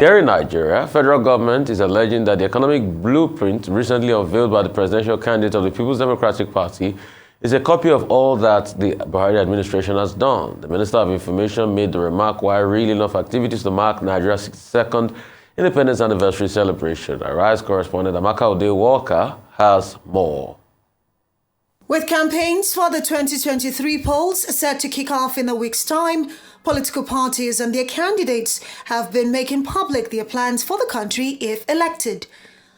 Here in Nigeria, federal government is alleging that the economic blueprint recently unveiled by the presidential candidate of the People's Democratic Party is a copy of all that the Buhari administration has done. The Minister of Information made the remark while reeling off activities to mark Nigeria's 62nd independence anniversary celebration. Arise correspondent Amaka Ode-Walker has more. With campaigns for the 2023 polls set to kick off in a week's time, political parties and their candidates have been making public their plans for the country if elected.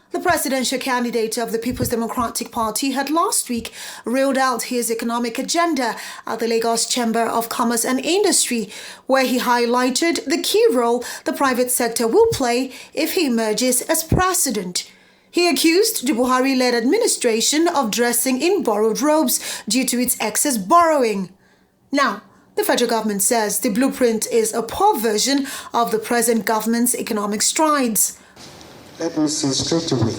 The presidential candidate of the People's Democratic Party had last week reeled out his economic agenda at the Lagos Chamber of Commerce and Industry, where he highlighted the key role the private sector will play if he emerges as president. He accused the Buhari-led administration of dressing in borrowed robes due to its excess borrowing. Now, the federal government says the blueprint is a poor version of the present government's economic strides. Let me say straight away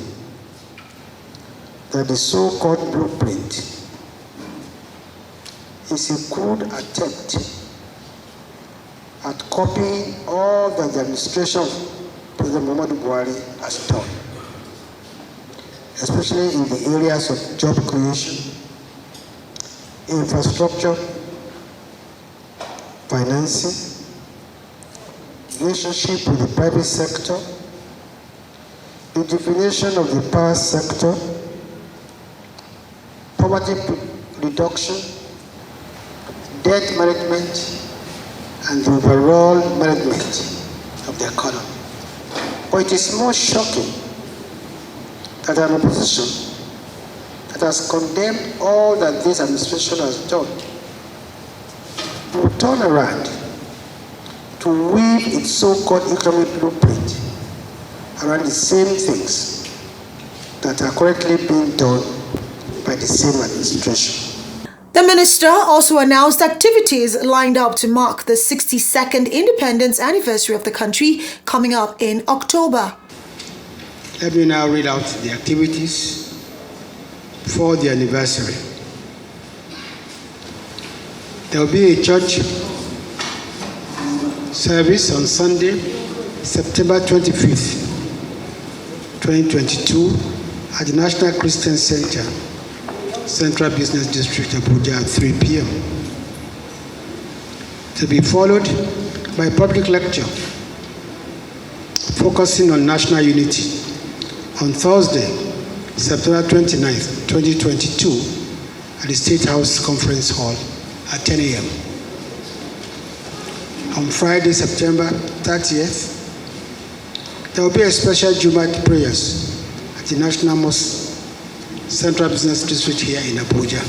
that the so-called blueprint is a crude attempt at copying all that the administration of President Muhammad Buhari has done, especially in the areas of job creation, infrastructure, financing, relationship with the private sector, the definition of the power sector, poverty reduction, debt management, and the overall management of the economy. But it is more shocking that an opposition that has condemned all that this administration has done will turn around to weave its so-called economic blueprint around the same things that are currently being done by the same administration. The minister also announced activities lined up to mark the 62nd independence anniversary of the country coming up in October. Let me now read out the activities for the anniversary. There will be a church service on Sunday, September 25th, 2022 at the National Christian Center, Central Business District, Abuja at 3 p.m. To be followed by a public lecture focusing on national unity on Thursday, September 29th, 2022 at the State House Conference Hall at 10 a.m. On Friday, September 30th, there will be a special Jumat prayers at the National Mosque, Central Business District here in Abuja.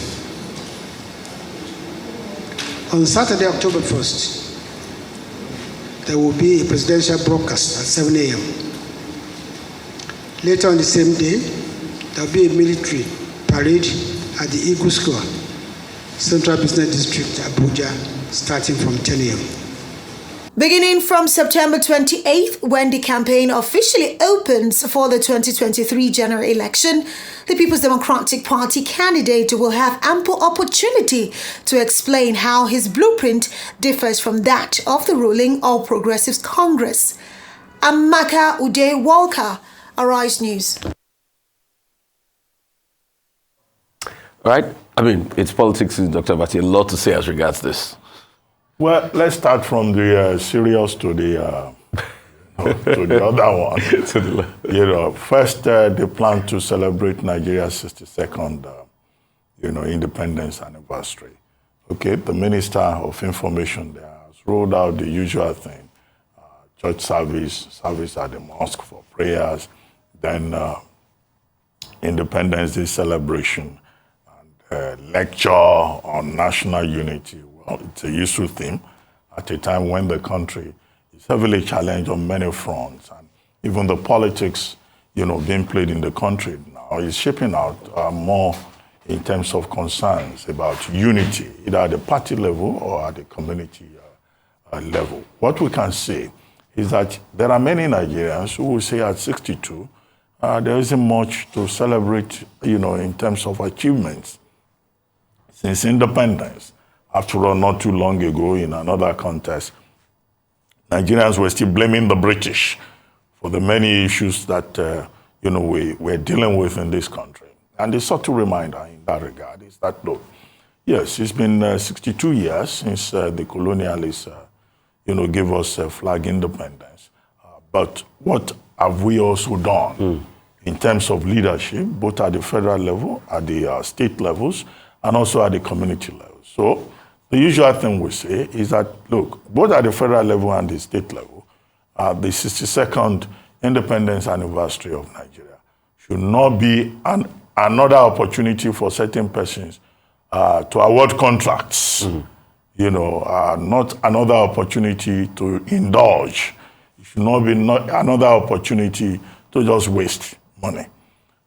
On Saturday, October 1st, there will be a presidential broadcast at 7 a.m. Later on the same day, there will be a military parade at the Eagle Square, Central Business District, Abuja, starting from 10 a.m. Beginning from September 28th, when the campaign officially opens for the 2023 general election, the People's Democratic Party candidate will have ample opportunity to explain how his blueprint differs from that of the ruling All Progressives Congress. Amaka Ode-Walker, Arise News. Right? I mean, it's politics, Dr. Bati. A lot to say as regards this. Well, let's start from the serious to the to the other one. First, they plan to celebrate Nigeria's 62nd, independence anniversary. Okay, the Minister of Information there has rolled out the usual thing: church service at the mosque for prayers, then Independence Day celebration, and lecture on national unity. Well, it's a useful theme at a time when the country is heavily challenged on many fronts, and even the politics, being played in the country now is shaping out more in terms of concerns about unity, either at the party level or at the community level. What we can say is that there are many Nigerians who will say at 62, there isn't much to celebrate, in terms of achievements since independence. After all, not too long ago, in another contest, Nigerians were still blaming the British for the many issues that we're dealing with in this country. And the subtle reminder in that regard is that, look, yes, it's been 62 years since the colonialists, gave us flag independence. But what have we also done in terms of leadership, both at the federal level, at the state levels, and also at the community level? So the usual thing we say is that, look, both at the federal level and the state level, the 62nd independence anniversary of Nigeria should not be another opportunity for certain persons to award contracts, not another opportunity to indulge. It should not be another opportunity to just waste money.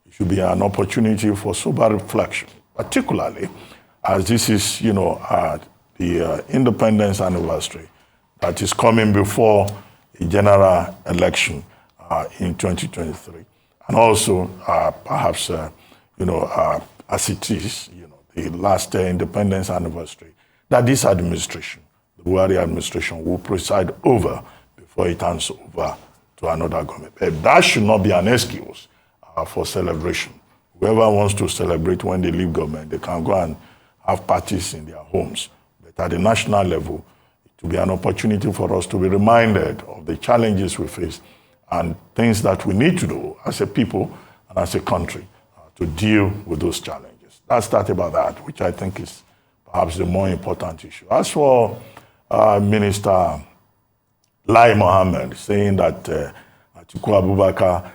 It should be an opportunity for sober reflection, particularly as this is, the independence anniversary that is coming before a general election in 2023. And also, perhaps, as it is, the last independence anniversary, that this administration, the Buhari administration, will preside over before it hands over to another government. That should not be an excuse for celebration. Whoever wants to celebrate when they leave government, they can go and have parties in their homes. But at the national level, it will be an opportunity for us to be reminded of the challenges we face and things that we need to do as a people and as a country to deal with those challenges. That's that about that, which I think is perhaps the more important issue. As for Minister Mohammed saying that Atiku Abubakar,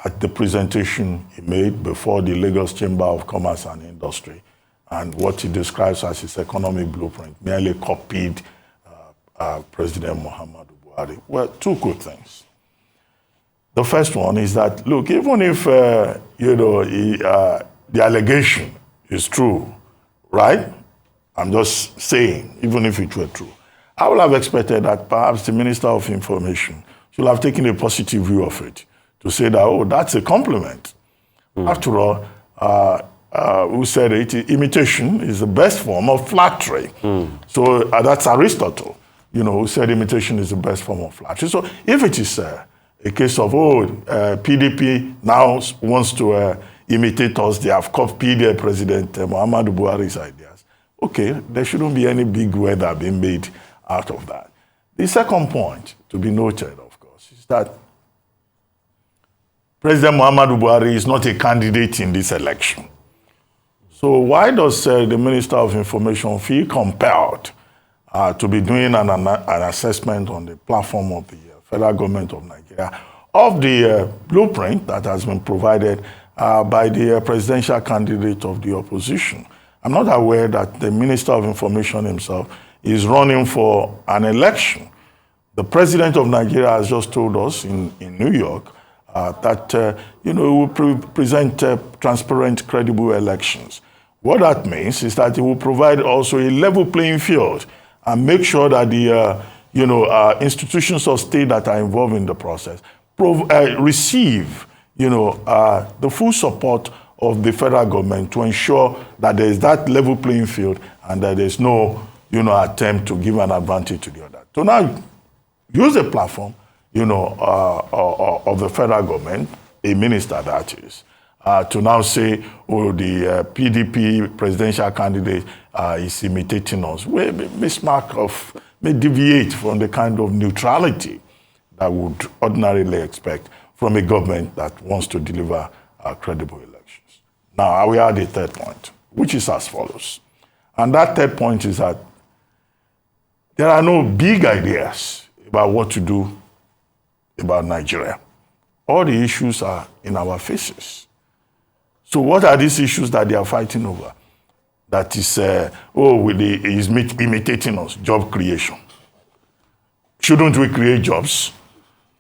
at the presentation he made before the Lagos Chamber of Commerce and Industry, and what he describes as his economic blueprint, merely copied President Muhammad Buhari. Well, two good things. The first one is that, look, even if, the allegation is true, right? I'm just saying, even if it were true, I would have expected that perhaps the Minister of Information should have taken a positive view of it to say that, oh, that's a compliment. After all, who said it, imitation is the best form of flattery. So that's Aristotle, who said imitation is the best form of flattery. So if it is a case of, PDP now wants to imitate us, they have copied President Muhammad Buhari's ideas, okay, there shouldn't be any big weather being made out of that. The second point to be noted, of course, is that President Muhammad Buhari is not a candidate in this election. So why does the Minister of Information feel compelled to be doing an assessment on the platform of the federal government of Nigeria of the blueprint that has been provided by the presidential candidate of the opposition? I'm not aware that the Minister of Information himself is running for an election. The President of Nigeria has just told us in New York that he will present transparent, credible elections. What that means is that he will provide also a level playing field and make sure that the institutions of state that are involved in the process receive the full support of the federal government to ensure that there is that level playing field and that there is no attempt to give an advantage to the other. So now use a platform of the federal government, a minister that is, to now say, oh, the PDP presidential candidate is imitating us. May deviate from the kind of neutrality that would ordinarily expect from a government that wants to deliver credible elections. Now, we are at the third point, which is as follows. And that third point is that there are no big ideas about what to do about Nigeria. All the issues are in our faces. So what are these issues that they are fighting over? That is, he's imitating us, job creation. Shouldn't we create jobs?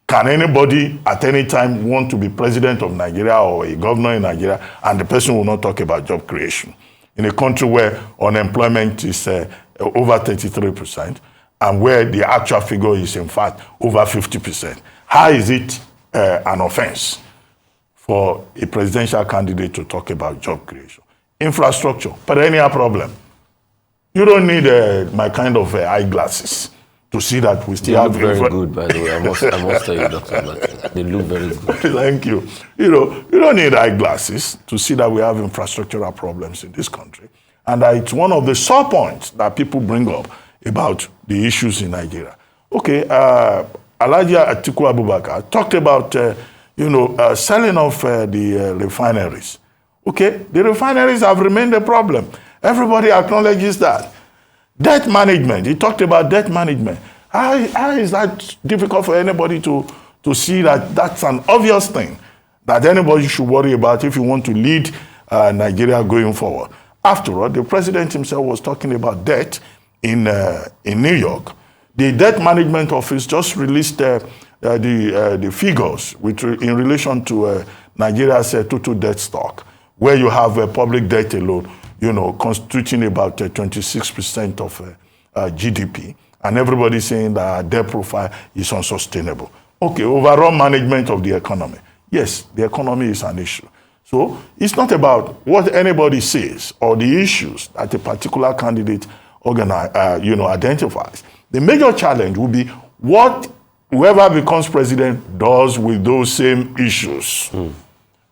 Can anybody at any time want to be president of Nigeria or a governor in Nigeria and the person will not talk about job creation? In a country where unemployment is over 33% and where the actual figure is in fact over 50%, how is it an offense for a presidential candidate to talk about job creation? Infrastructure, perennial problem. You don't need my kind of eyeglasses to see that we still have... very good, by the way. I must tell you, Dr. Martin. They look very good. Thank you. You know, you don't need eyeglasses to see that we have infrastructural problems in this country. And it's one of the sore points that people bring up about the issues in Nigeria. Okay, Alhaji Atiku Abubakar talked about, selling off the refineries. Okay, the refineries have remained a problem. Everybody acknowledges that. Debt management, he talked about debt management. How is that difficult for anybody to see that that's an obvious thing that anybody should worry about if you want to lead Nigeria going forward? After all, the president himself was talking about debt in New York. The Debt Management Office just released the figures in relation to Nigeria's total debt stock, where you have public debt alone, constituting about 26% of GDP, and everybody saying that our debt profile is unsustainable. Okay, overall management of the economy. Yes, the economy is an issue. So it's not about what anybody says or the issues that a particular candidate identifies. The major challenge will be what whoever becomes president does with those same issues.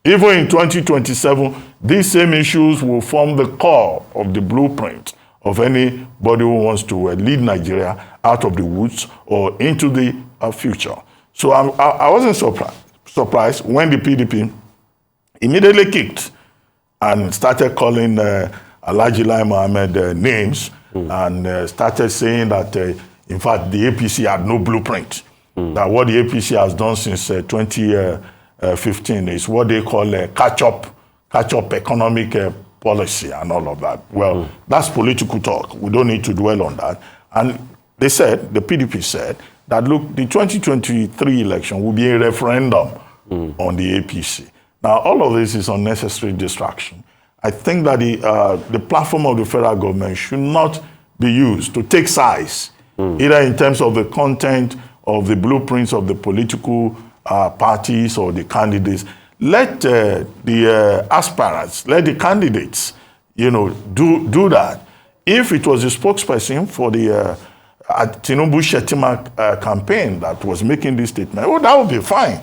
Even in 2027, these same issues will form the core of the blueprint of anybody who wants to lead Nigeria out of the woods or into the future. So I wasn't surprised when the PDP immediately kicked and started calling Alhaji Lai Mohammed names and started saying that, in fact, the APC had no blueprint. That what the APC has done since 2015 is what they call a catch-up economic policy and all of that. Well, that's political talk. We don't need to dwell on that. And they said, the PDP said, that look, the 2023 election will be a referendum on the APC. Now, all of this is unnecessary distraction. I think that the platform of the federal government should not be used to take sides, either in terms of the content of the blueprints of the political parties or the candidates. Let the aspirants, let the candidates, do that. If it was a spokesperson for the Tinubu Shetima campaign that was making this statement, well, that would be fine.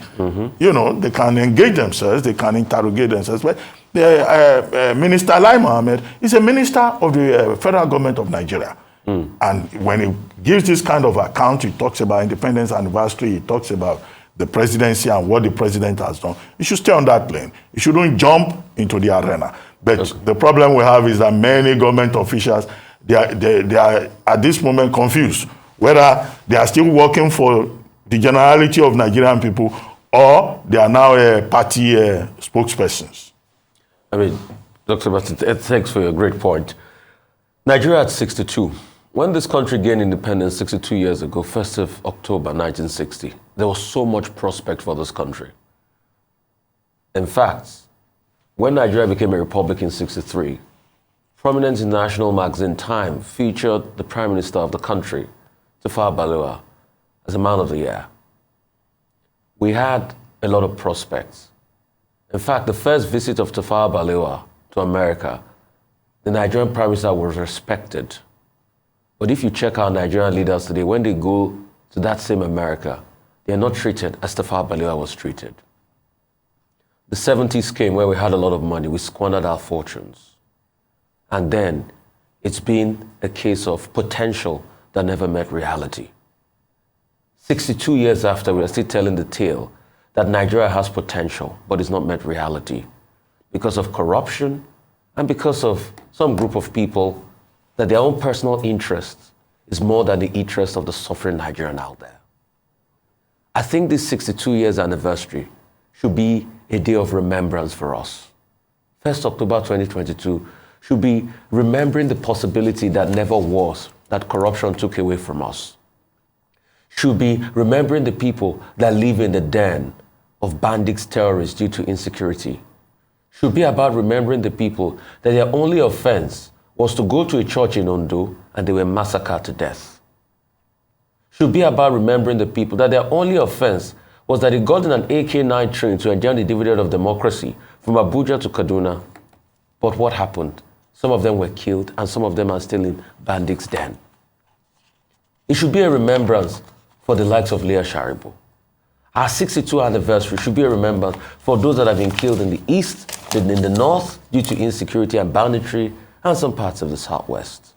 They can engage themselves, they can interrogate themselves. But Minister Lai Mohammed is a minister of the federal government of Nigeria. And when he gives this kind of account, he talks about independence anniversary, he talks about the presidency and what the president has done. He should stay on that lane. He shouldn't jump into the arena. But the problem we have is that many government officials, they are at this moment confused whether they are still working for the generality of Nigerian people or they are now party spokespersons. I mean, Dr. Bassett, thanks for your great point. Nigeria at 62. When this country gained independence 62 years ago, 1st of October 1960, there was so much prospect for this country. In fact, when Nigeria became a republic in 63, prominent international magazine Time featured the Prime Minister of the country, Tafawa Balewa, as a Man of the Year. We had a lot of prospects. In fact, the first visit of Tafawa Balewa to America, the Nigerian Prime Minister was respected. But if you check our Nigerian leaders today, when they go to that same America, they are not treated as Tafawa Balewa was treated. The 70s came where we had a lot of money. We squandered our fortunes. And then it's been a case of potential that never met reality. 62 years after, we are still telling the tale that Nigeria has potential, but it's not met reality because of corruption and because of some group of people that their own personal interest is more than the interest of the suffering Nigerian out there. I think this 62 years anniversary should be a day of remembrance for us. 1st October 2022 should be remembering the possibility that never was, that corruption took away from us. Should be remembering the people that live in the den of bandits, terrorists due to insecurity. Should be about remembering the people that their only offense was to go to a church in Ondo and they were massacred to death. Should be about remembering the people that their only offense was that they got in an AK-9 train to enjoy the dividend of democracy from Abuja to Kaduna. But what happened? Some of them were killed and some of them are still in bandits' den. It should be a remembrance for the likes of Leah Sharibu. Our 62th anniversary should be a remembrance for those that have been killed in the east, in the north, due to insecurity and banditry, and some parts of the southwest.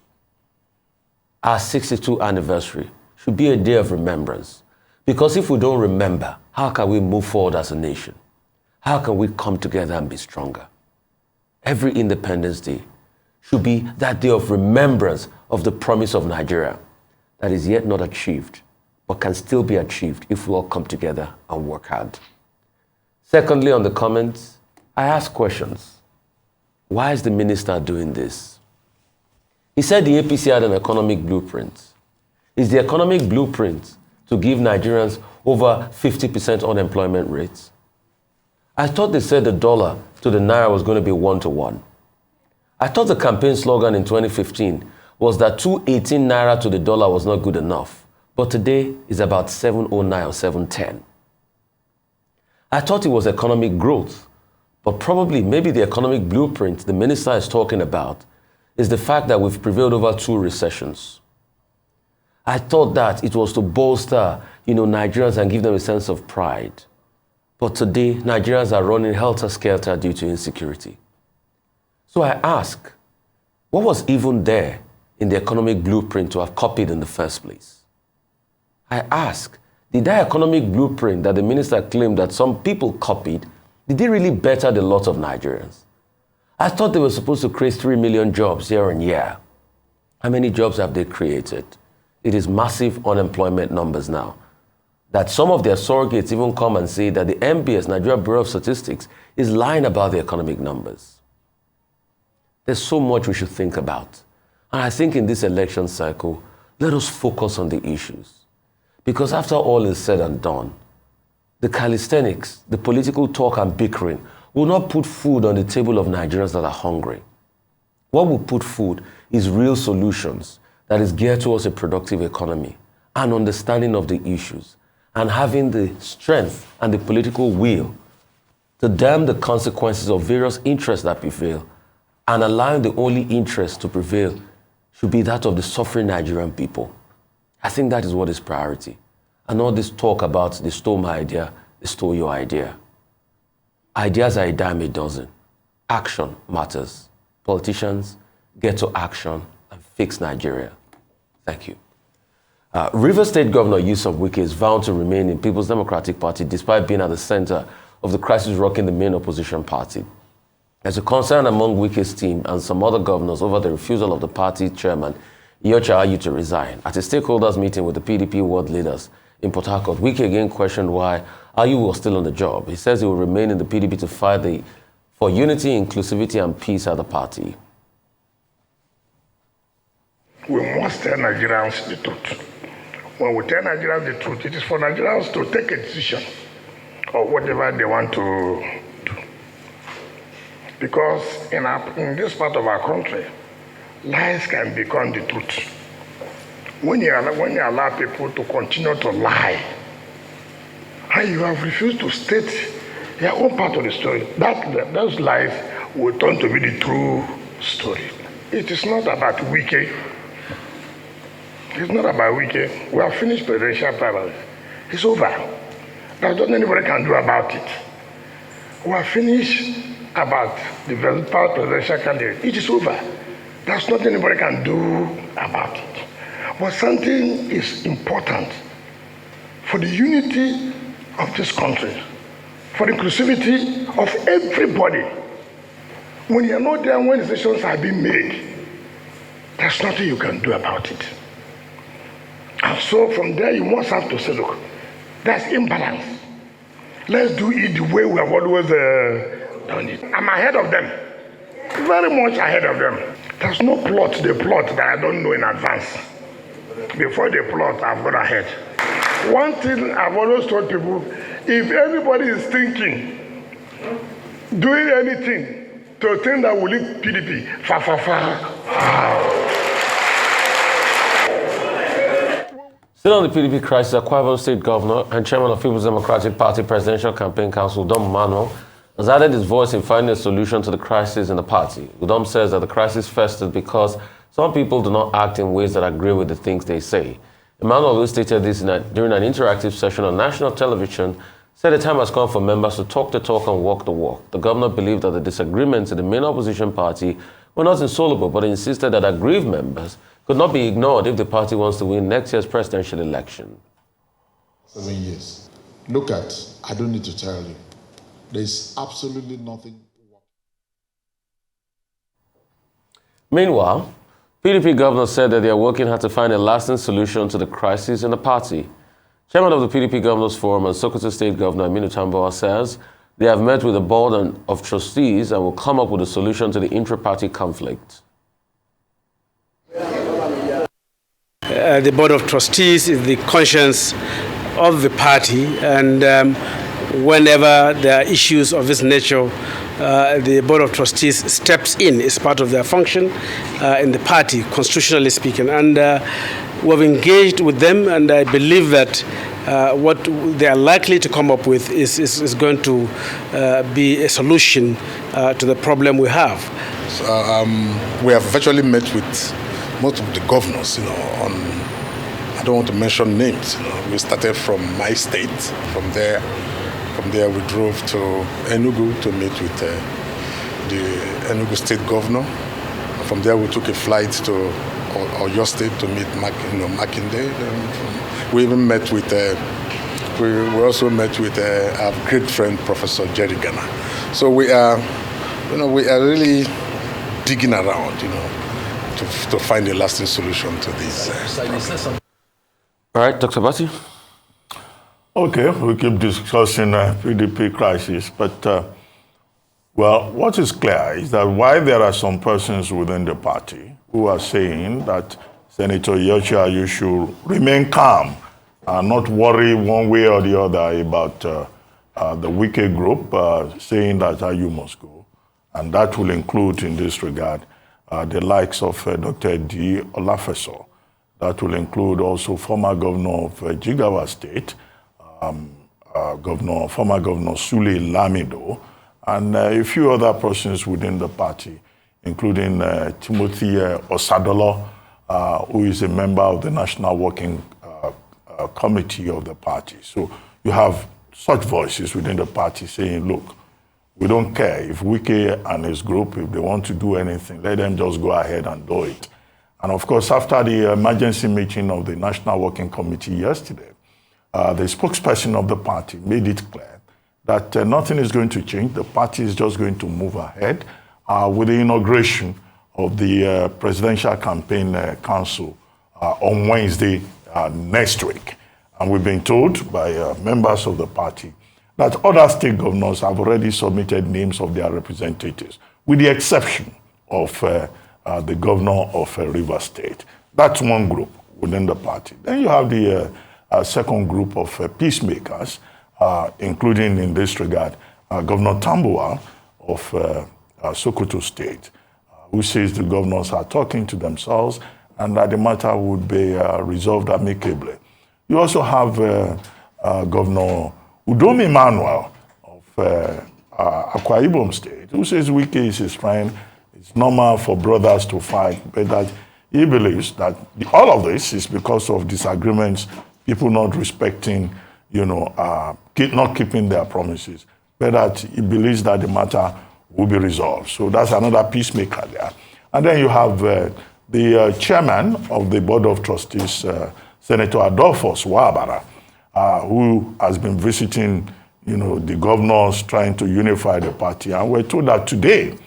Our 62th anniversary should be a day of remembrance, because if we don't remember, how can we move forward as a nation? How can we come together and be stronger? Every Independence Day should be that day of remembrance of the promise of Nigeria that is yet not achieved, but can still be achieved if we all come together and work hard. Secondly, on the comments, I ask questions. Why is the minister doing this? He said the APC had an economic blueprint. Is the economic blueprint to give Nigerians over 50% unemployment rates? I thought they said the dollar to the naira was going to be 1-to-1. I thought the campaign slogan in 2015 was that 218 naira to the dollar was not good enough, but today is about 709 or 710. I thought it was economic growth, but probably maybe the economic blueprint the minister is talking about is the fact that we've prevailed over 2 recessions. I thought that it was to bolster, Nigerians and give them a sense of pride. But today, Nigerians are running helter-skelter due to insecurity. So I ask, what was even there in the economic blueprint to have copied in the first place? I ask, did that economic blueprint that the minister claimed that some people copied, did it really better the lot of Nigerians? I thought they were supposed to create 3 million jobs year on year. How many jobs have they created? It is massive unemployment numbers now. That some of their surrogates even come and say that the NBS, Nigeria Bureau of Statistics, is lying about the economic numbers. There's so much we should think about. And I think in this election cycle, let us focus on the issues. Because after all is said and done, the calisthenics, the political talk and bickering will not put food on the table of Nigerians that are hungry. What will put food is real solutions that is geared towards a productive economy and understanding of the issues and having the strength and the political will to dam the consequences of various interests that prevail and allowing the only interest to prevail should be that of the suffering Nigerian people. I think that is what is priority. And all this talk about they stole my idea, they stole your idea. Ideas are a dime a dozen. Action matters. Politicians, get to action and fix Nigeria. Thank you. Rivers State Governor Yusuf Wike is vowed to remain in People's Democratic Party despite being at the center of the crisis rocking the main opposition party. There's a concern among Wike's team and some other governors over the refusal of the party chairman, Iyorchia Ayu, to resign. At a stakeholders meeting with the PDP world leaders in Port Harcourt, Wike again questioned why Ayu was still on the job. He says he will remain in the PDP to fight for unity, inclusivity, and peace at the party. We must tell Nigerians the truth. When we tell Nigerians the truth, it is for Nigerians to take a decision or whatever they want to do. Because in this part of our country, lies can become the truth. When you allow people to continue to lie, and you have refused to state your own part of the story, those lies will turn to be the true story. It is not about Wike. It's not about Wike. We have finished presidential primaries. It's over. There's nothing anybody can do about it. We have finished about the presidential candidate. It is over. There's nothing anybody can do about it. But something is important for the unity of this country, for the inclusivity of everybody. When you're not there, when decisions are being made, there's nothing you can do about it. And so from there, you must have to say, look, there's imbalance. Let's do it the way we have always done it. I'm ahead of them, very much ahead of them. There's no plot, they plot that I don't know in advance. Before they plot, I've got ahead. One thing I've always told people, if anybody is thinking, doing anything to think that will lead PDP, Still on the PDP crisis, Akwa Ibom State Governor and Chairman of People's Democratic Party Presidential Campaign Council, Udom Manuel, has added his voice in finding a solution to the crisis in the party. Udom says that the crisis festered because some people do not act in ways that agree with the things they say. Emmanuel stated this during an interactive session on national television said the time has come for members to talk the talk and walk the walk. The governor believed that the disagreements in the main opposition party were not insoluble, but insisted that aggrieved members could not be ignored if the party wants to win next year's presidential election. 7 years. Look at, I don't need to tell you, there's absolutely nothing. Meanwhile, PDP governors said that they are working hard to find a lasting solution to the crisis in the party. Chairman of the PDP Governors Forum and Sokoto State Governor Aminu Tambuwal says they have met with the board of trustees and will come up with a solution to the intra-party conflict. The board of trustees is the conscience of the party, and whenever there are issues of this nature, the board of trustees steps in as part of their function in the party, constitutionally speaking. And we've engaged with them, and I believe that what they are likely to come up with is going to be a solution to the problem we have. So, we have virtually met with most of the governors, I don't want to mention names. We started from my state. From there we drove to Enugu to meet with the Enugu state governor. From there we took a flight to Oyo State to meet Makinde. We even met with we also met with our great friend Professor Jerry Ghana. So we are really digging around, to find a lasting solution to this. All right, Dr. Bati. Okay, we keep discussing PDP crisis, but well, what is clear is that while there are some persons within the party who are saying that Senator Yochia, you should remain calm and not worry one way or the other about the Wike group saying that you must go, and that will include in this regard the likes of Dr. D. Olafeso. That will include also former governor of Jigawa State, former governor Sule Lamido, and a few other persons within the party, including Timothy Osadolo, who is a member of the National Working Committee of the party. So you have such voices within the party saying, look, we don't care if Wike and his group, if they want to do anything, let them just go ahead and do it. And of course, after the emergency meeting of the National Working Committee yesterday, the spokesperson of the party made it clear that nothing is going to change. The party is just going to move ahead with the inauguration of the Presidential Campaign Council on Wednesday next week. And we've been told by members of the party that other state governors have already submitted names of their representatives, with the exception of the governor of Rivers State. That's one group within the party. Then you have the second group of peacemakers, including in this regard, Governor Tambuwal of Sokoto State, who says the governors are talking to themselves and that the matter would be resolved amicably. You also have Governor Udom Emmanuel of Akwa Ibom State, who says Wike is his friend. It's normal for brothers to fight, but that he believes that all of this is because of disagreements, people not respecting, not keeping their promises, but that he believes that the matter will be resolved. So that's another peacemaker there. And then you have the chairman of the Board of Trustees, Senator Adolphus Wabara, who has been visiting, the governors trying to unify the party. And we're told that today,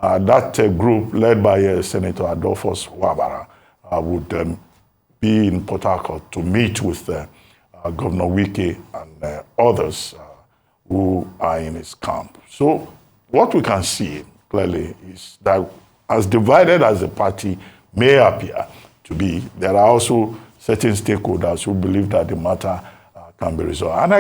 that group led by Senator Adolphus Wabara would be in Port Harcourt to meet with Governor Wike and others who are in his camp. So what we can see clearly is that as divided as the party may appear to be, there are also certain stakeholders who believe that the matter can be resolved. And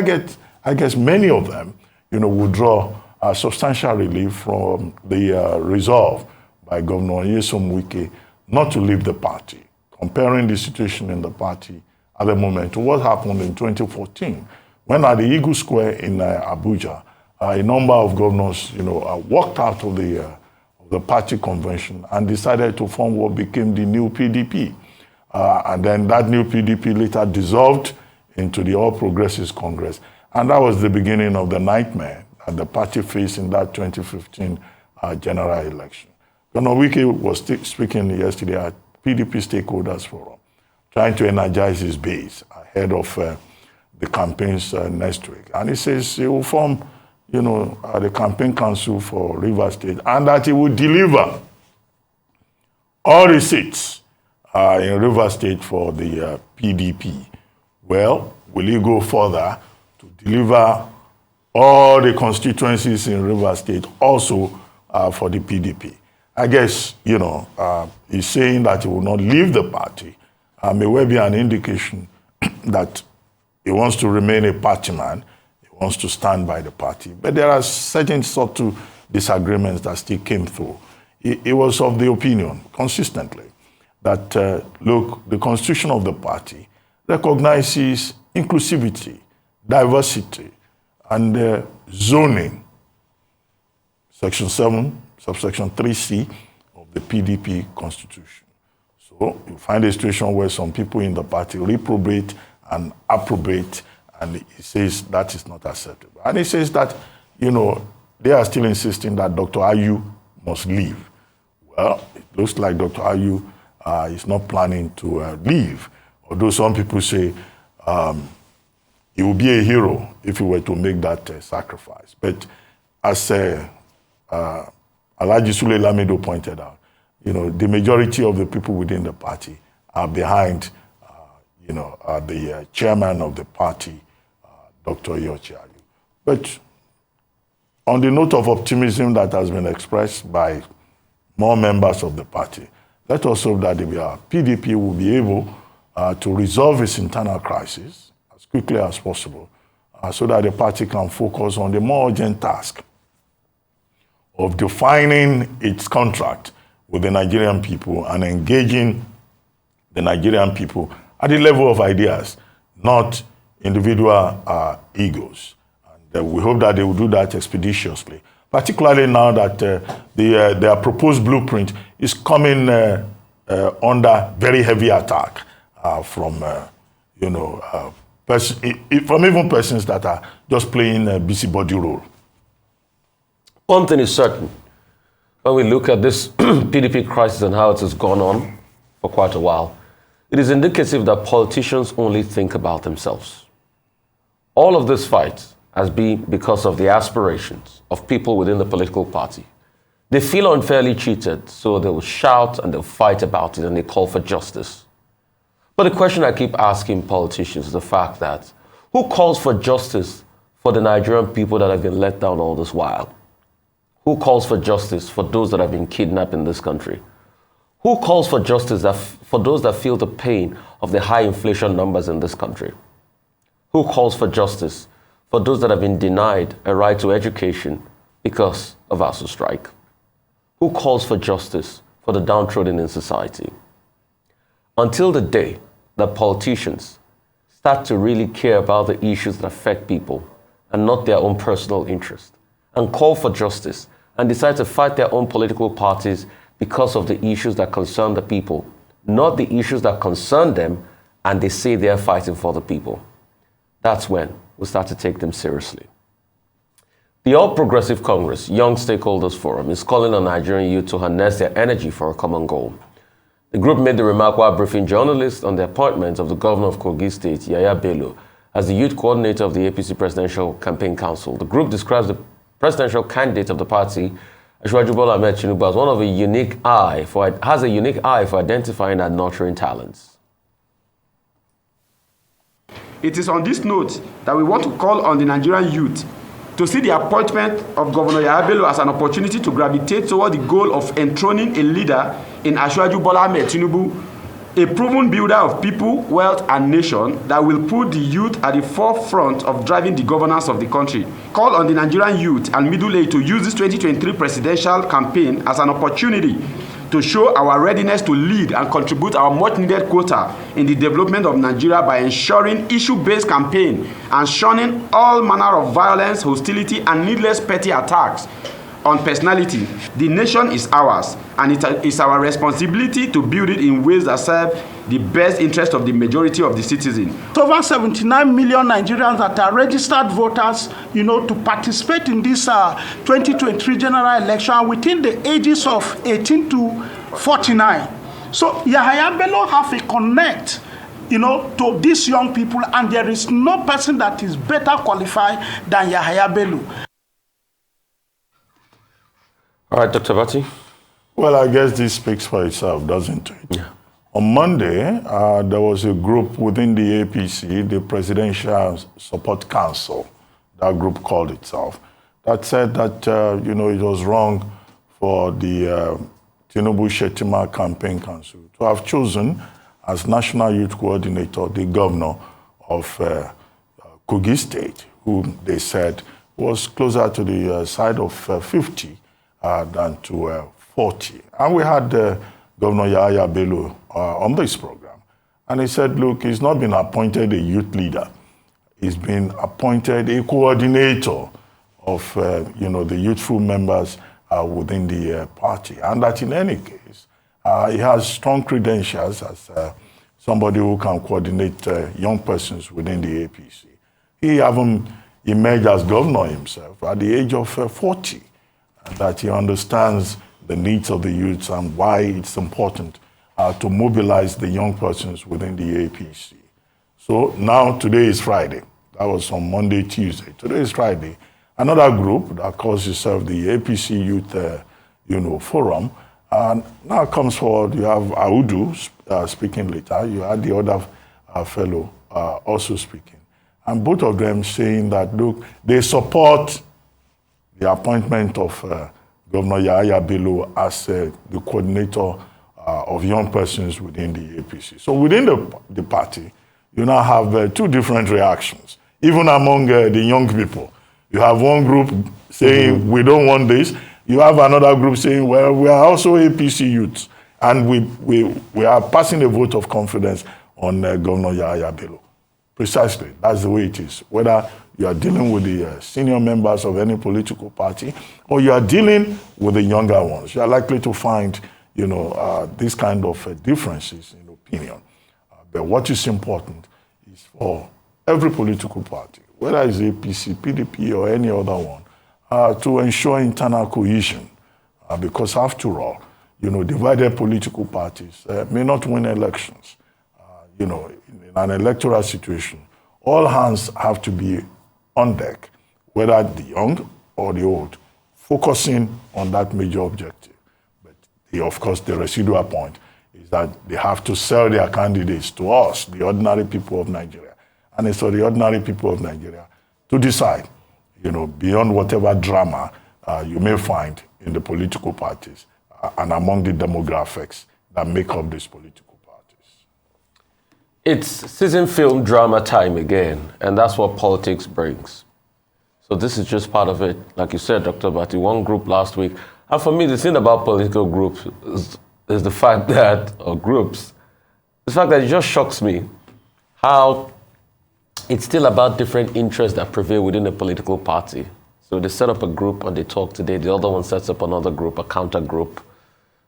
I guess many of them, will draw substantial relief from the resolve by Governor Nyesom Wike not to leave the party, comparing the situation in the party at the moment to what happened in 2014, when at the Eagle Square in Abuja, a number of governors, walked out of the party convention and decided to form what became the new PDP. And then that new PDP later dissolved into the All Progressives Congress. And that was the beginning of the nightmare that the party faced in that 2015 general election. Governor Wike was speaking yesterday at PDP Stakeholders Forum, trying to energize his base ahead of the campaigns next week. And he says he will form, the campaign council for Rivers State, and that he will deliver all the seats in Rivers State for the PDP. Well, will he go further to deliver all the constituencies in Rivers State also for the PDP? I guess, he's saying that he will not leave the party. May well be an indication that he wants to remain a party man. He wants to stand by the party. But there are certain subtle disagreements that still came through. He was of the opinion, consistently, that, look, the constitution of the party recognizes inclusivity, diversity, and zoning. Section 7, subsection 3C of the PDP constitution. So you find a situation where some people in the party reprobate and approbate, and he says that is not acceptable. And he says that, they are still insisting that Dr. Ayu must leave. Well, it looks like Dr. Ayu is not planning to leave, although some people say he will be a hero if he were to make that sacrifice. But as Alhaji Sule Lamido pointed out, the majority of the people within the party are behind, the chairman of the party, Dr. Yochi Ayu. But on the note of optimism that has been expressed by more members of the party, let us hope that the PDP will be able to resolve its internal crisis as quickly as possible so that the party can focus on the more urgent task of defining its contract with the Nigerian people and engaging the Nigerian people at the level of ideas, not individual egos. And we hope that they will do that expeditiously, particularly now that their proposed blueprint is coming under very heavy attack from, from even persons that are just playing a busybody role. One thing is certain, when we look at this PDP crisis and how it has gone on for quite a while, it is indicative that politicians only think about themselves. All of this fight has been because of the aspirations of people within the political party. They feel unfairly cheated, so they will shout and they'll fight about it and they call for justice. But the question I keep asking politicians is the fact that who calls for justice for the Nigerian people that have been let down all this while? Who calls for justice for those that have been kidnapped in this country? Who calls for justice for those that feel the pain of the high inflation numbers in this country? Who calls for justice for those that have been denied a right to education because of ASU strike? Who calls for justice for the downtrodden in society? Until the day that politicians start to really care about the issues that affect people and not their own personal interest, and call for justice and decide to fight their own political parties because of the issues that concern the people, not the issues that concern them, and they say they're fighting for the people. That's when we start to take them seriously. The All Progressive Congress Young Stakeholders Forum is calling on Nigerian youth to harness their energy for a common goal. The group made the remark while briefing journalists on the appointment of the governor of Kogi State, Yaya Bello, as the youth coordinator of the APC Presidential Campaign Council. The group describes the presidential candidate of the party, Asiwaju Bola Ahmed Tinubu, as one of a unique eye for identifying and nurturing talents. It is on this note that we want to call on the Nigerian youth to see the appointment of Governor Yaya Bello as an opportunity to gravitate toward the goal of enthroning a leader in Asiwaju Bola Ahmed Tinubu, a proven builder of people, wealth, and nation that will put the youth at the forefront of driving the governance of the country. Call on the Nigerian youth and middle age to use this 2023 presidential campaign as an opportunity to show our readiness to lead and contribute our much-needed quota in the development of Nigeria by ensuring issue-based campaign and shunning all manner of violence, hostility, and needless petty attacks on personality. The nation is ours, and it is our responsibility to build it in ways that serve the best interest of the majority of the citizens. Over 79 million Nigerians that are registered voters, to participate in this 2023 general election within the ages of 18 to 49. So Yahaya Bello have a connect, to these young people, and there is no person that is better qualified than Yahaya Bello. All right, Dr. Bati. Well, I guess this speaks for itself, doesn't it? Yeah. On Monday, there was a group within the APC, the Presidential Support Council, that group called itself, that said that, it was wrong for the Tinubu Shetima Campaign Council to have chosen as National Youth Coordinator the governor of Kogi State, whom they said was closer to the side of 50 than to 40. And we had Governor Yahaya Bello on this program. And he said, look, he's not been appointed a youth leader. He's been appointed a coordinator of, the youthful members within the party. And that in any case, he has strong credentials as somebody who can coordinate young persons within the APC. He haven't emerged as governor himself at the age of 40, and that he understands the needs of the youths and why it's important to mobilize the young persons within the APC. So now, today is Friday. That was on Monday, Tuesday. Today is Friday. Another group that calls itself the APC Youth, Forum, and now comes forward. You have Audu speaking later. You had the other fellow also speaking, and both of them saying that, look, they support the appointment of Governor Yahaya Bello as the coordinator of young persons within the APC. So within the party, you now have two different reactions, even among the young people. You have one group saying, we don't want this. You have another group saying, well, we are also APC youths, and we are passing a vote of confidence on Governor Yahaya Bello. Precisely, that's the way it is. Whether you are dealing with the senior members of any political party, or you are dealing with the younger ones, you are likely to find, these kind of differences in opinion. But what is important is for every political party, whether it's APC, PDP, or any other one, to ensure internal cohesion. Because after all, divided political parties may not win elections. In an electoral situation, all hands have to be on deck, whether the young or the old, focusing on that major objective. But of course, the residual point is that they have to sell their candidates to us, the ordinary people of Nigeria. And it's for the ordinary people of Nigeria to decide, beyond whatever drama you may find in the political parties and among the demographics that make up these political parties. It's season film drama time again, and that's what politics brings. So this is just part of it. Like you said, Dr. Bati, one group last week. And for me, the thing about political groups is the fact that, the fact that it just shocks me how it's still about different interests that prevail within a political party. So they set up a group and they talk today, the other one sets up another group, a counter group.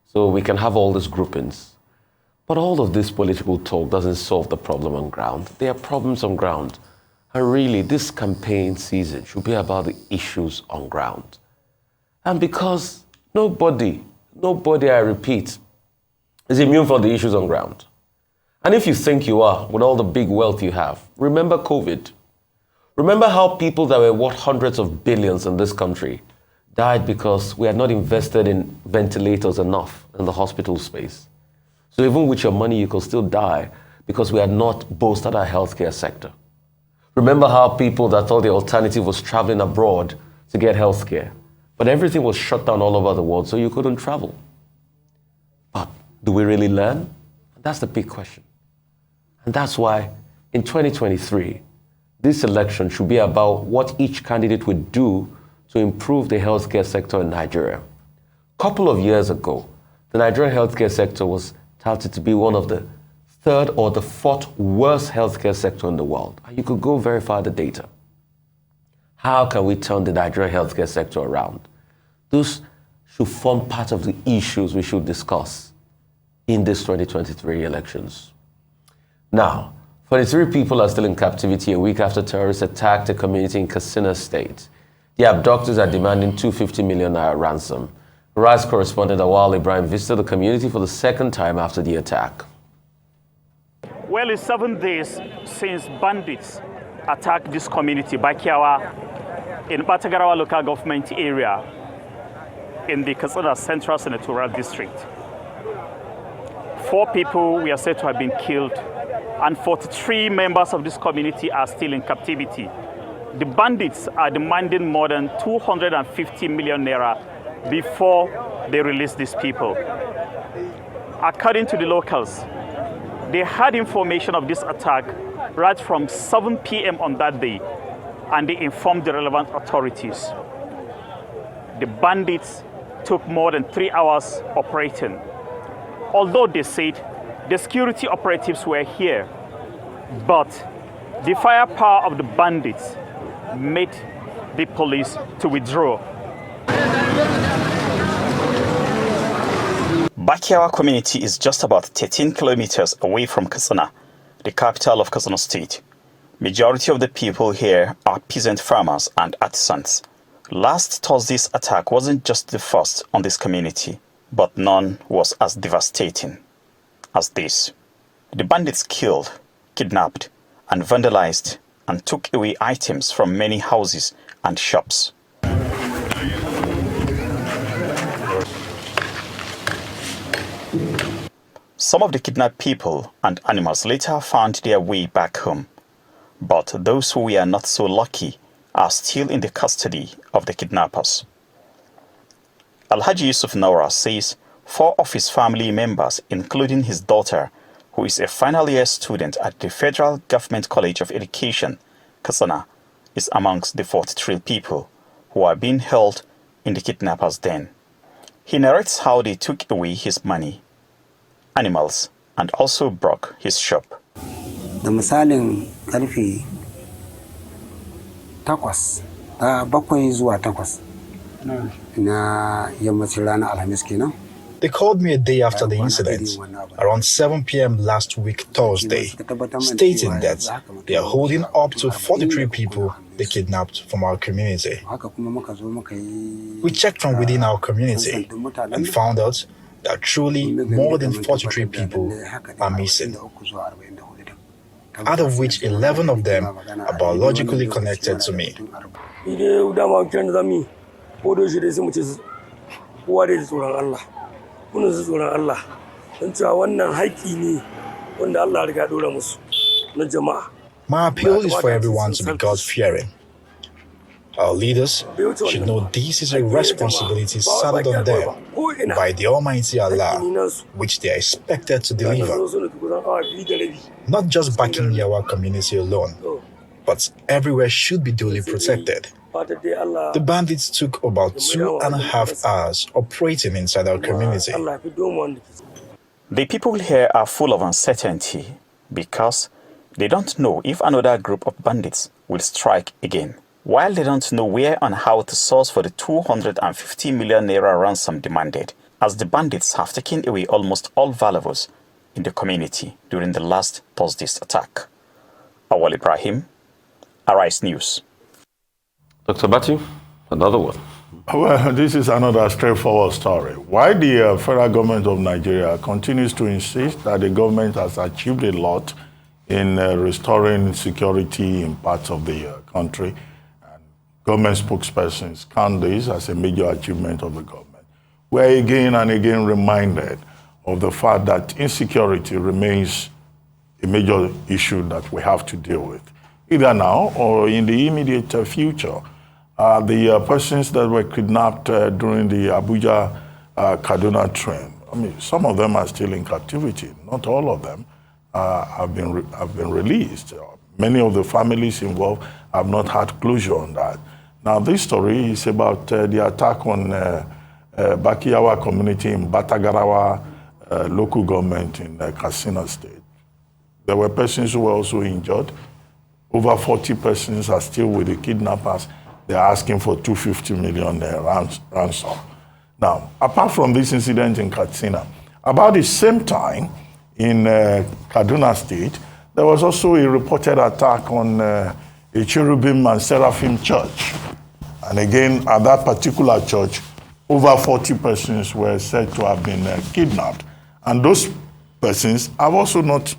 So we can have all these groupings. But all of this political talk doesn't solve the problem on ground. There are problems on ground. And really, this campaign season should be about the issues on ground. And because nobody, I repeat, is immune from the issues on ground. And if you think you are, with all the big wealth you have, remember COVID. Remember how people that were worth hundreds of billions in this country died because we had not invested in ventilators enough in the hospital space. So even with your money, you could still die because we had not bolstered our healthcare sector. Remember how people that thought the alternative was traveling abroad to get healthcare, but everything was shut down all over the world, so you couldn't travel. But do we really learn? That's the big question. And that's why in 2023, this election should be about what each candidate would do to improve the healthcare sector in Nigeria. A couple of years ago, the Nigerian healthcare sector was touted to be one of the third or the fourth worst healthcare sector in the world. And you could go verify the data. How can we turn the Nigerian healthcare sector around? Those should form part of the issues we should discuss in this 2023 elections. Now, 43 people are still in captivity a week after terrorists attacked a community in Katsina State. The abductors are demanding 250 million naira ransom. Rise correspondent Awal Ibrahim visited the community for the second time after the attack. Well, it's 7 days since bandits attacked this community, Bakiawa, in Batagarawa local government area in the Katsina Central Senatorial District. 4 people were said to have been killed, and 43 members of this community are still in captivity. The bandits are demanding more than 250 million naira before they release these people. According to the locals, they had information of this attack right from 7 p.m. on that day, and they informed the relevant authorities. The bandits took more than 3 hours operating. Although they said the security operatives were here, but the firepower of the bandits made the police to withdraw. Bakiawa community is just about 13 kilometers away from Katsina, the capital of Katsina State. Majority of the people here are peasant farmers and artisans. Last Thursday's attack wasn't just the first on this community, but none was as devastating as this. The bandits killed, kidnapped, and vandalized and took away items from many houses and shops. Some of the kidnapped people and animals later found their way back home, but those who were not so lucky are still in the custody of the kidnappers. Alhaji Yusuf Naura says 4 of his family members, including his daughter, who is a final year student at the Federal Government College of Education, Katsina, is amongst the 43 people who are being held in the kidnappers' den. He narrates how they took away his money, animals, and also broke his shop. Da misalin karfe 8 7 zuwa 8 na yammacin ranar Alhamis kenan. They called me a day after the incident, around 7 p.m. last week Thursday, stating that they are holding up to 43 people they kidnapped from our community. We checked from within our community and found out that truly more than 43 people are missing, out of which 11 of them are biologically connected to me. My appeal is for everyone to be God-fearing. Our leaders should know this is a responsibility saddled on them by the Almighty Allah, which they are expected to deliver. Not just backing Yawa community alone, but everywhere should be duly protected. The bandits took about 2.5 hours operating inside our community. The people here are full of uncertainty because they don't know if another group of bandits will strike again, while they don't know where and how to source for the 250 million naira ransom demanded, as the bandits have taken away almost all valuables in the community during the last Thursday's attack. Awal Ibrahim, Arise News. Dr. Bati, another one. Well, this is another straightforward story. Why the federal government of Nigeria continues to insist that the government has achieved a lot in restoring security in parts of the country, and government spokespersons count this as a major achievement of the government. We're again and again reminded of the fact that insecurity remains a major issue that we have to deal with, either now or in the immediate future. The persons that were kidnapped during the Abuja-Kaduna train, I mean, some of them are still in captivity. Not all of them have been released. Many of the families involved have not had closure on that. Now, this story is about the attack on Bakiawa community in Batagarawa local government in Katsina State. There were persons who were also injured. Over 40 persons are still with the kidnappers. They're asking for 250 million ransom. Now, apart from this incident in Katsina, about the same time in Kaduna State, there was also a reported attack on a Cherubim and Seraphim church. And again, at that particular church, over 40 persons were said to have been kidnapped. And those persons have also not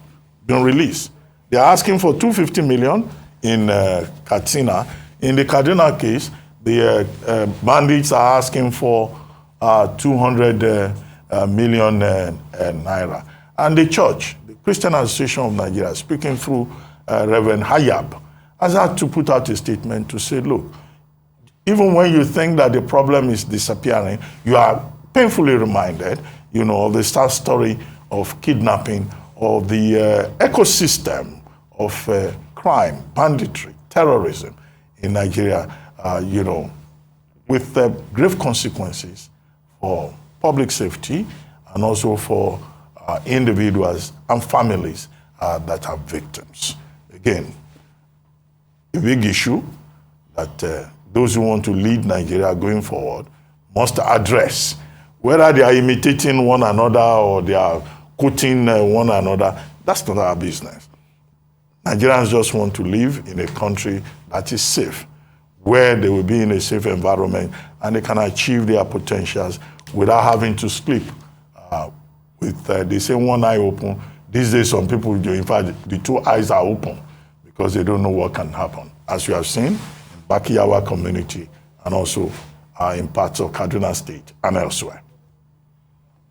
been released. They are asking for 250 million in Katsina. In the Kaduna case, the bandits are asking for 200 million naira. And the church, the Christian Association of Nigeria, speaking through Reverend Hayab, has had to put out a statement to say, look, even when you think that the problem is disappearing, you are painfully reminded, of the sad story of kidnapping, of the ecosystem of crime, banditry, terrorism in Nigeria, with grave consequences for public safety and also for individuals and families that are victims. Again, a big issue that those who want to lead Nigeria going forward must address. Whether they are imitating one another or they are quoting one another, that's not our business. Nigerians just want to live in a country that is safe, where they will be in a safe environment and they can achieve their potentials without having to sleep with, they say, one eye open. These days, some people, in fact, the two eyes are open because they don't know what can happen. As you have seen, in Bakiyawa community and also in parts of Kaduna State and elsewhere.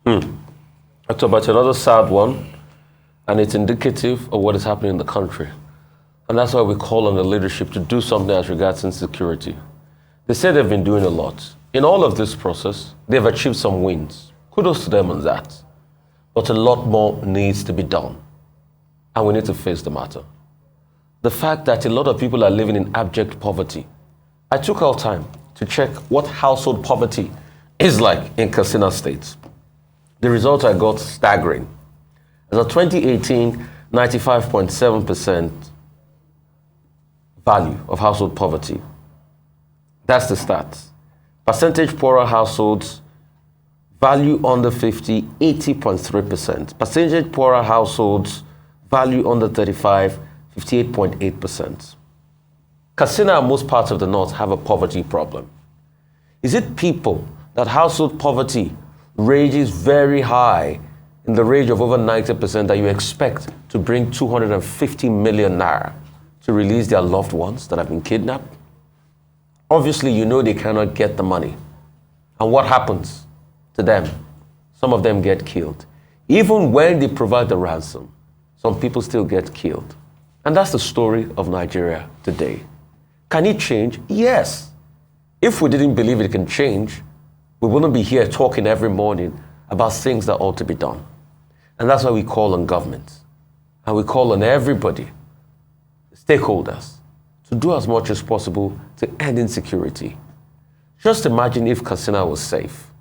But another sad one, and it's indicative of what is happening in the country. And that's why we call on the leadership to do something as regards insecurity. They say they've been doing a lot. In all of this process, they've achieved some wins. Kudos to them on that. But a lot more needs to be done. And we need to face the matter. The fact that a lot of people are living in abject poverty. I took our time to check what household poverty is like in Katsina State. The results I got staggering. As of 2018, 95.7% value of household poverty. That's the stats. Percentage poorer households, value under 50, 80.3%. Percentage poorer households, value under 35, 58.8%. Katsina and most parts of the north have a poverty problem. Is it people that household poverty rages very high in the range of over 90% that you expect to bring 250 million naira to release their loved ones that have been kidnapped? Obviously, you know they cannot get the money. And what happens to them? Some of them get killed. Even when they provide the ransom, some people still get killed. And that's the story of Nigeria today. Can it change? Yes. If we didn't believe it can change, we wouldn't be here talking every morning about things that ought to be done. And that's why we call on government. And we call on everybody, stakeholders, to do as much as possible to end insecurity. Just imagine if Katsina was safe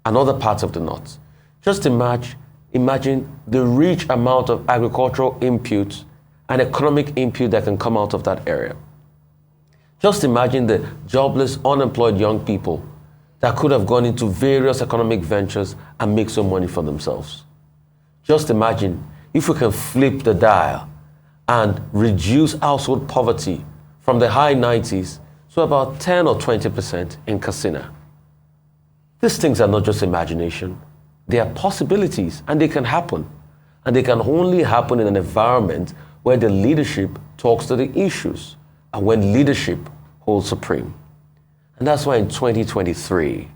and other parts of the north. Just imagine the rich amount of agricultural input and economic input that can come out of that area. Just imagine the jobless, unemployed young people that could have gone into various economic ventures and make some money for themselves. Just imagine if we can flip the dial and reduce household poverty from the high 90s to about 10 or 20% in Katsina. These things are not just imagination. They are possibilities and they can happen. And they can only happen in an environment where the leadership talks to the issues and when leadership holds supreme. And that's why in 2023,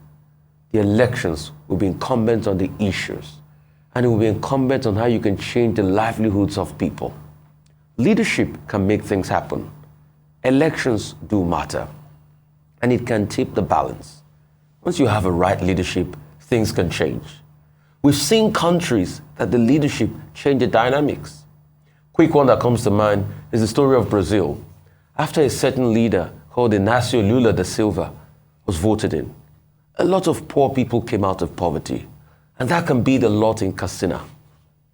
the elections will be incumbent on the issues and it will be incumbent on how you can change the livelihoods of people. Leadership can make things happen. Elections do matter and it can tip the balance. Once you have a right leadership, things can change. We've seen countries that the leadership change the dynamics. Quick one that comes to mind is the story of Brazil. After a certain leader called Inácio Lula da Silva was voted in, a lot of poor people came out of poverty. And that can be the lot in Katsina.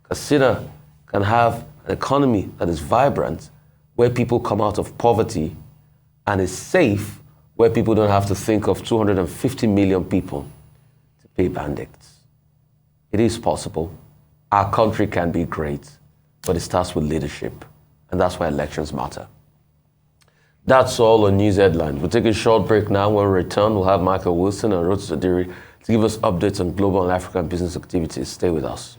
Katsina can have an economy that is vibrant, where people come out of poverty, and is safe, where people don't have to think of 250 million people to pay bandits. It is possible. Our country can be great. but it starts with leadership. And that's why elections matter. That's all on News Headlines. We'll take a short break now. When we return, we'll have Michael Wilson and Ruth Zadiri to give us updates on global and African business activities. Stay with us.